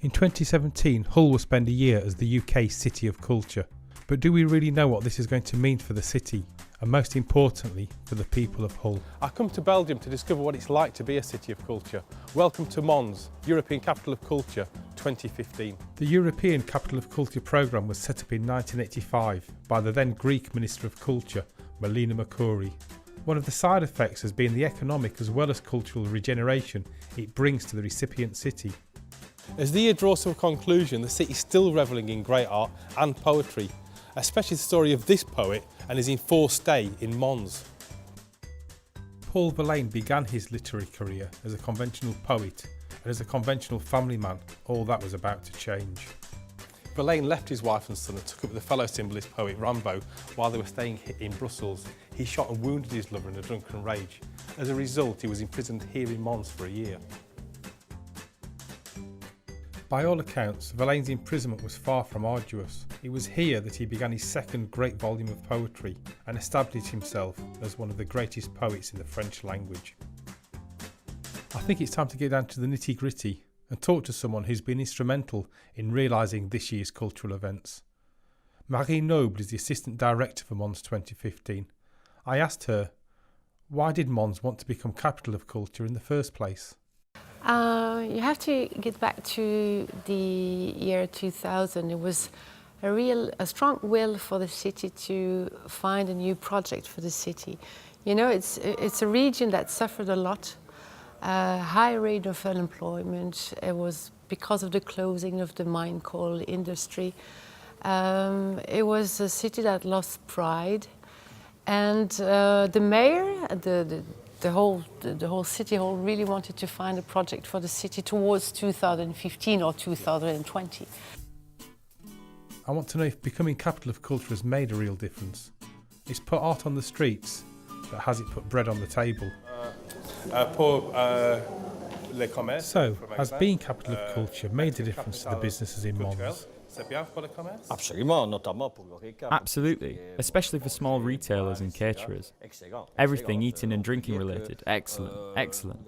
In 2017, Hull will spend a year as the UK's City of Culture. But do we really know what this is going to mean for the city, and most importantly, for the people of Hull? I come to Belgium to discover what it's like to be a city of culture. Welcome to Mons, European Capital of Culture 2015. The European Capital of Culture programme was set up in 1985 by the then Greek Minister of Culture, Melina Mercouri. One of the side effects has been the economic as well as cultural regeneration it brings to the recipient city. As the year draws to a conclusion, the city is still revelling in great art and poetry, especially the story of this poet and his enforced stay in Mons. Paul Verlaine began his literary career as a conventional poet, and as a conventional family man, all that was about to change. Verlaine left his wife and son and took up with the fellow symbolist poet Rimbaud while they were staying in Brussels. He shot and wounded his lover in a drunken rage. As a result, he was imprisoned here in Mons for a year. By all accounts, Verlaine's imprisonment was far from arduous. It was here that he began his second great volume of poetry and established himself as one of the greatest poets in the French language. I think it's time to get down to the nitty-gritty and talk to someone who's been instrumental in realising this year's cultural events. Marie Noble is the Assistant Director for Mons 2015. I asked her, why did Mons want to become capital of culture in the first place? You have to get back to the year 2000. It was a strong will for the city to find a new project for the city. You know, it's a region that suffered a lot, high rate of unemployment. It was because of the closing of the mine coal industry. It was a city that lost pride, and the mayor, the whole city hall really wanted to find a project for the city towards 2015 or 2020. I want to know if becoming capital of culture has made a real difference. It's put art on the streets, but has it put bread on the table? So, has being capital of culture made a difference to the businesses in Mons? Absolutely, especially for small retailers and caterers. Everything eating and drinking related, excellent, excellent.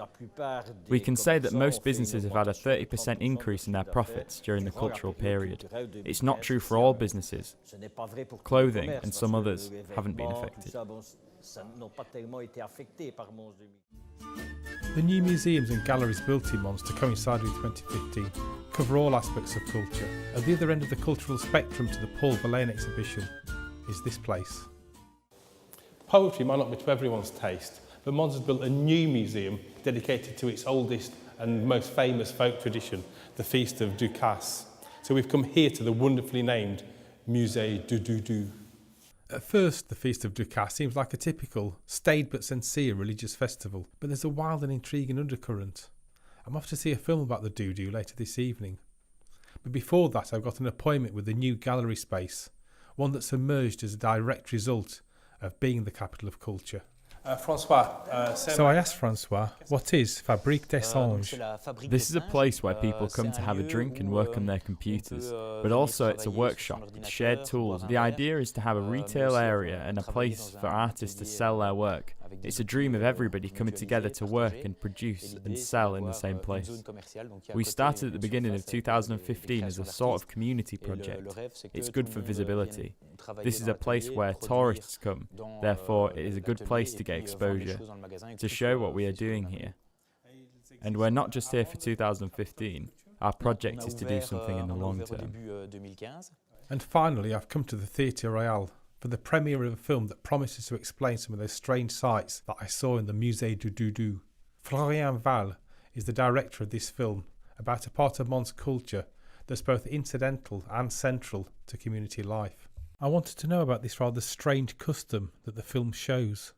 We can say that most businesses have had a 30% increase in their profits during the cultural period. It's not true for all businesses. Clothing and some others haven't been affected. The new museums and galleries built in Mons to coincide with 2015 cover all aspects of culture. At the other end of the cultural spectrum to the Paul Verlaine exhibition is this place. Poetry might not be to everyone's taste, but Mons has built a new museum dedicated to its oldest and most famous folk tradition, the Feast of Ducasse. So we've come here to the wonderfully named Musée du Doudou. At first, the Feast of Ducasse seems like a typical, staid but sincere religious festival, but there's a wild and intriguing undercurrent. I'm off to see a film about the doudou later this evening. But before that, I've got an appointment with the new gallery space, one that's emerged as a direct result of being the capital of culture. So I asked Francois, what is Fabrique des Songes? This is a place where people come to have a drink and work on their computers, but also it's a workshop with shared tools. The idea is to have a retail area and a place for artists to sell their work. It's a dream of everybody coming together to work and produce and sell in the same place. We started at the beginning of 2015 as a sort of community project. It's good for visibility. This is a place where tourists come, therefore it is a good place to get exposure, to show what we are doing here. And we're not just here for 2015, our project is to do something in the long term. And finally, I've come to the Theatre Royal for the premiere of a film that promises to explain some of those strange sights that I saw in the Musée du Doudou. Florian Val is the director of this film about a part of Mons culture that's both incidental and central to community life. I wanted to know about this rather strange custom that the film shows.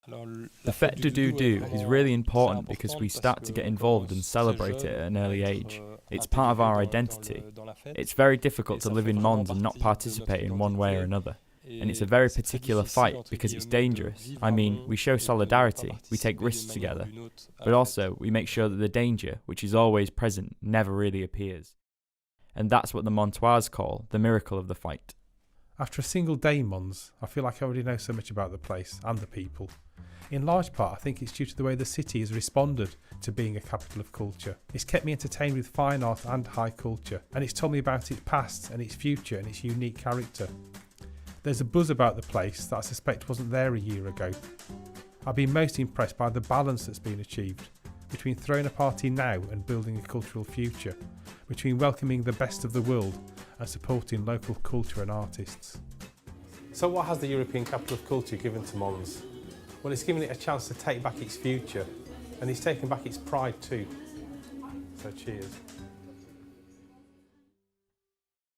The Fête du Doudou is really important because we start to get involved and celebrate it at an early age. It's part of our identity. It's very difficult to live in Mons and not participate in one way or another. And it's a very particular fight because it's dangerous. I mean, we show solidarity, we take risks together, but also we make sure that the danger, which is always present, never really appears. And that's what the Montois call the miracle of the fight. After a single day in Mons, I feel like I already know so much about the place and the people. In large part, I think it's due to the way the city has responded to being a capital of culture. It's kept me entertained with fine art and high culture, and it's told me about its past and its future and its unique character. There's a buzz about the place that I suspect wasn't there a year ago. I've been most impressed by the balance that's been achieved between throwing a party now and building a cultural future, between welcoming the best of the world and supporting local culture and artists. So what has the European Capital of Culture given to Mons? Well, it's given it a chance to take back its future, and it's taken back its pride too. So cheers.